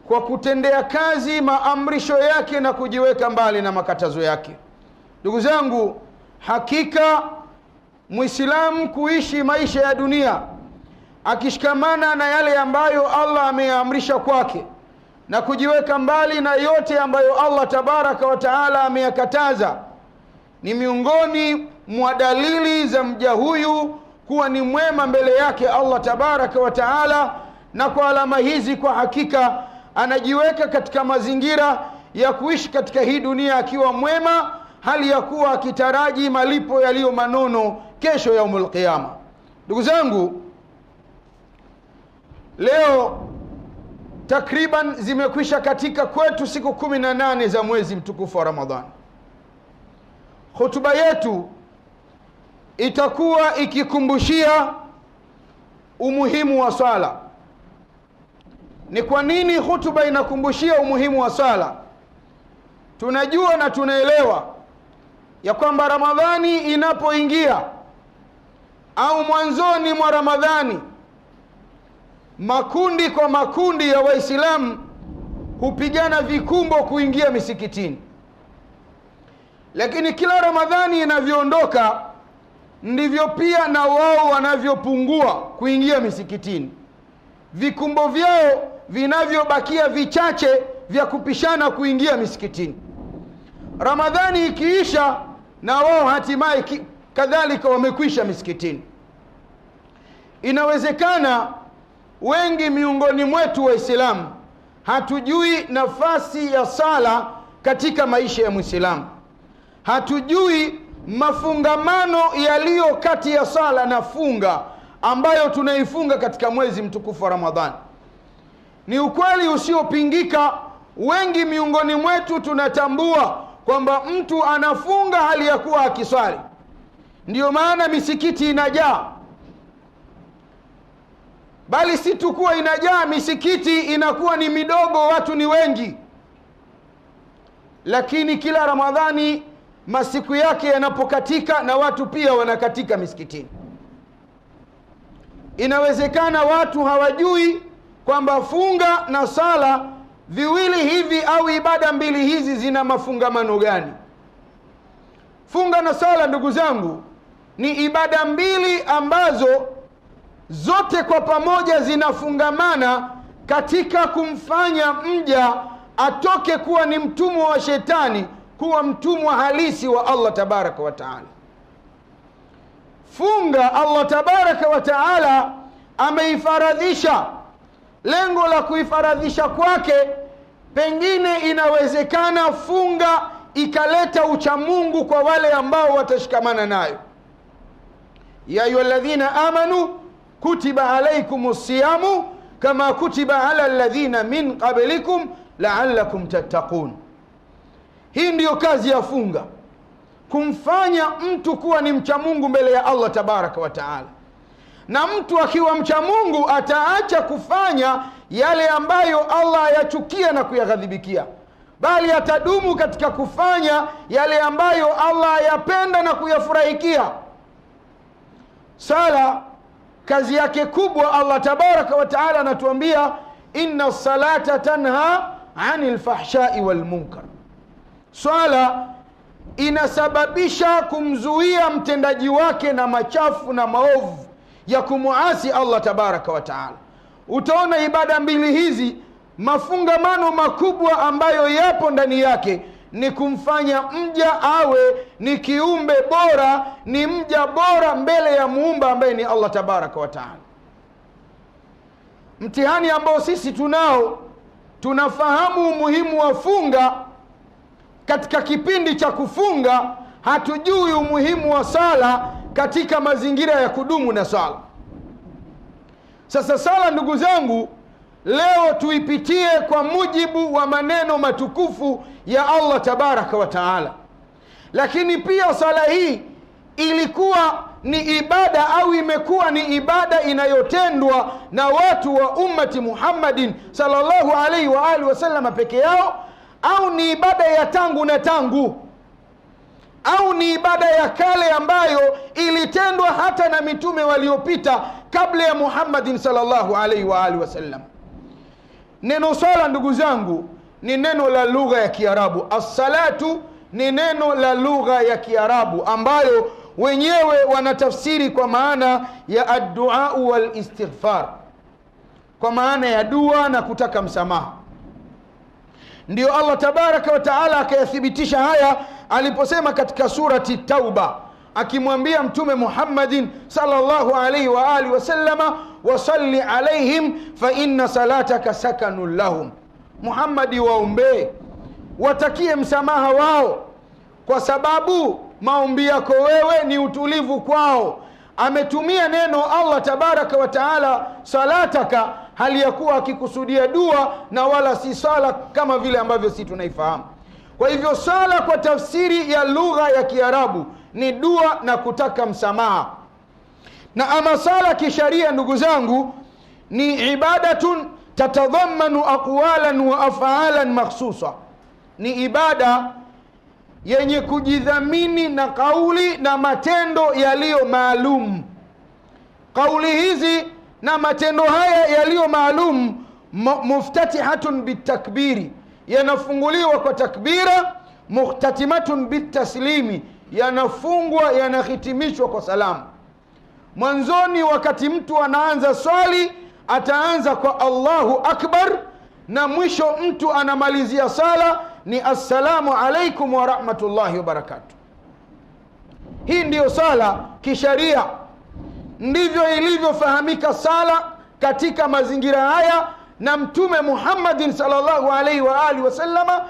kwa kutendea kazi maamrisho yake na kujiweka mbali na makatazo yake. Ndugu zangu, hakika Muislamu kuishi maisha ya dunia akishikamana na yale ambayo Allah ameamrisha kwake na kujiweka mbali na yote ambayo Allah tabaraka wa taala ameyakataza, ni miongoni mwa dalili za mja huyu kuwa ni mwema mbele yake Allah tabaraka wa taala. Na kwa alama hizi, kwa hakika anajiweka katika mazingira ya kuishi katika hii dunia akiwa mwema, hali ya kuwa akitaraji malipo yaliyo manono kesho yaumul qiyama. Ndugu zangu, leo takriban zimekwisha katika kwetu siku 18 za mwezi mtukufu wa Ramadhani. Hutuba yetu itakuwa ikikumbushia umuhimu wa sala. Ni kwa nini hutuba inakumbushia umuhimu wa sala? Tunajua na tunaelewa ya kwamba Ramadhani inapoingia au mwanzoni mwa Ramadhani, makundi kwa makundi ya Waislamu hupigana vikumbo kuingia misikitini. Lakini kila Ramadhani inavyoondoka, ndivyo pia na wao wanavyopungua kuingia misikitini. Vikumbo vyao vinavyobakia vichache vya kupishana kuingia misikitini. Ramadhani ikiisha, na wao hatimaye kadhalika wamekwisha misikitini. Inawezekana wengi miongoni mwetu Waislamu hatujui nafasi ya sala katika maisha ya Muislamu. Hatujui mafungamano yaliyo kati ya sala na funga ambayo tunaifunga katika mwezi mtukufu wa Ramadhani. Ni ukweli usiopingika, wengi miongoni mwetu tunatambua kwamba mtu anafunga hali ya kuwa akiswali. Ndiyo maana misikiti inajaa. Bali si tu kuwa inajaa, misikiti inakuwa ni midogo, watu ni wengi. Lakini kila Ramadhani masiku yake yanapokatika, na watu pia wanakatika misikitini. Inawezekana watu hawajui kwamba funga na sala, viwili hivi au ibada mbili hizi, zina mafungamano gani. Funga na sala, ndugu zangu, ni ibada mbili ambazo zote kwa pamoja zinafungamana katika kumfanya mja atoke kuwa ni mtumwa wa shetani kuwa mtumwa halisi wa Allah tabaraka wa taala. Funga Allah tabaraka wa taala ameifaradhisha. Lengo la kuifaradhisha kwake, pengine inawezekana funga ikaleta uchamungu kwa wale ambao watashikamana nayo. Ya ayyuhalladhina amanu kutiba alaykumus siyamu kama kutiba ala alladhina min qablikum la'allakum tattaqun. Hii ndiyo kazi ya funga, kumfanya mtu kuwa ni mcha Mungu mbele ya Allah tabaraka wa taala. Na mtu akiwa mcha Mungu ataacha kufanya yale ambayo Allah ayachukia na kuyaghadhibikia, bali atadumu katika kufanya yale ambayo Allah ayapenda na kuyafurahikia. Sala kazi yake kubwa, Allah tabaraka wa taala anatuambia inna salata tanha anil fahshai wal munkar. Swala inasababisha kumzuia mtendaji wake na machafu na maovu ya kumuasi Allah tabaraka wa taala. Utaona ibada mbili hizi, mafungamano makubwa ambayo yapo ndani yake ni kumfanya mja awe ni kiumbe bora, ni mja bora mbele ya muumba ambaye ni Allah tabaraka wa taala. Mtihani ambao sisi tunao, tunafahamu umuhimu wa funga. Katika kipindi cha kufunga hatujui umuhimu wa sala katika mazingira ya kudumu na sala. Sasa sala, ndugu zangu, leo tuipitie kwa mujibu wa maneno matukufu ya Allah tabaraka wa taala. Lakini pia sala hii ilikuwa ni ibada au imekuwa ni ibada inayotendwa na watu wa ummati Muhammadin sallallahu alaihi wa alihi wasallam peke yao, au ni ibada ya tangu na tangu, au ni ibada ya kale ambayo ilitendwa hata na mitume waliopita kabla ya Muhammadin sallallahu alaihi wa alihi wasallam. Neno sala ndugu zangu ni neno la lugha ya Kiarabu. As-salatu ni neno la lugha ya Kiarabu ambayo wenyewe wanatafsiri kwa maana ya ad-du'a wal istighfar, kwa maana ya dua na kutaka msamaha. Ndio Allah tabaraka wa taala akayathibitisha haya aliposema katika surati Tauba, akimwambia Mtume Muhammadin sallallahu alayhi wa alihi wasallama, wasalli alaihim fa inna salataka sakanun lahum. Muhammadi, waombee, watakie msamaha wao, kwa sababu maombi yako wewe ni utulivu kwao. Ametumia neno Allah tabaraka wa taala salataka, hali ya kuwa akikusudia dua na wala si sala kama vile ambavyo si tunaifahamu. Kwa hivyo sala kwa tafsiri ya lugha ya Kiarabu ni dua na kutaka msamaha. Na ama sala kisharia ndugu zangu ni ibadatun tatadhammanu aqwalan wa af'alan makhsusa, ni ibada yenye kujidhamini na kauli na matendo yaliyo maalum. Kauli hizi na matendo haya yaliyo maalum muftatihatun bitakbiri, yanafunguliwa kwa takbira, muhtatimatun bitaslimi, yanafungwa yanahitimishwa kwa salamu. Mwanzoni wakati mtu anaanza swali ataanza kwa Allahu akbar, na mwisho mtu anamalizia sala ni assalamu alaikum wa rahmatullahi wa barakatuh. Hii ndiyo sala kisharia, ndivyo ilivyofahamika sala katika mazingira haya, na Mtume Muhammadin sallallahu alaihi wa alihi wasallama